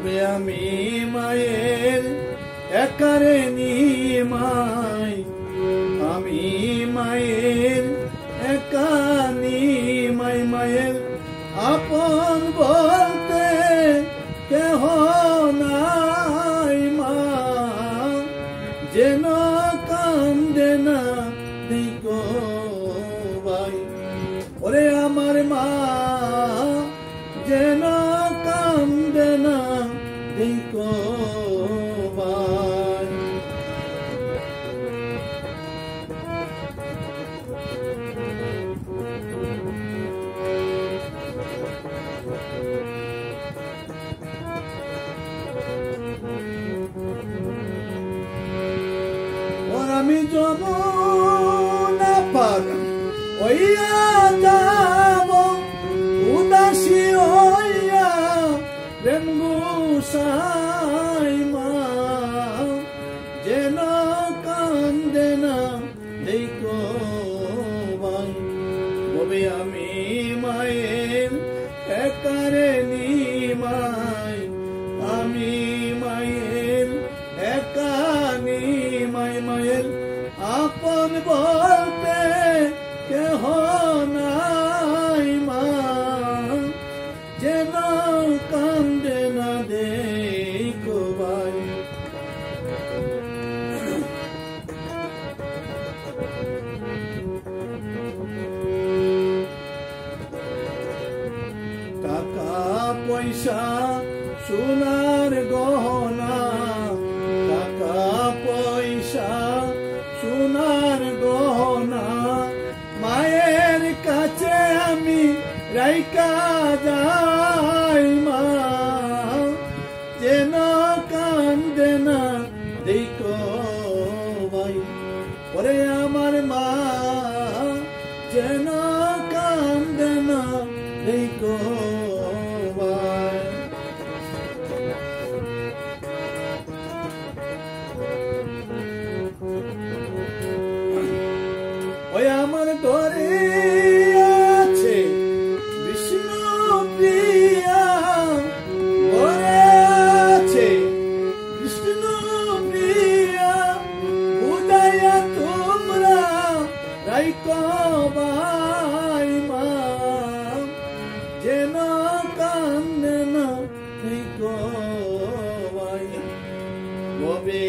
তবে আমি মায়ের একারে নিমাই, আমি মায়ের একা নিমাই, মায়ের আপন বলতে কেহ নাই, মা যেন কান্দে না দিগো ভাই, ওরে আমার মা যেন কান্দে না দিগো ভাই। আমি যমুনা পার হইয়া যাব, উদাসী হইয়া প্রেম গুসাই, মা যেন কান্দে না দেখো ভাই, তবে আমি মায়ের একারে নিমাই, আমি মায়ের একা নিমাই, মায়ের আপন বলতে কেহ নাই, মা যেন কান্দে না দেখো ভাই। টাকা পয়সা সোনার গহনা, টাকা পয়সা সোনার গহনা, মায়ের কাছে আমি রাইকা যাই, মা যেন কান্দে না দেখো ভাই, ওরে আমার মা যেন কান্দে না দেখো ভাই। ওই আমার ঘরে আছে বিষ্ণু প্রিয়া, ঘরে আছে বিষ্ণু প্রিয়া, বুঝাইয়া তোমরা রাইকো ভাই, মা যেন কান্দে না দেখো ভাই, তবে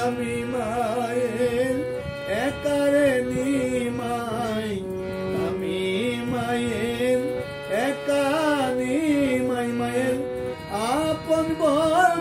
আমি মায়ের একারে নিমাই, আমি মায়ের একা নিমাই, মায়ের আপন বল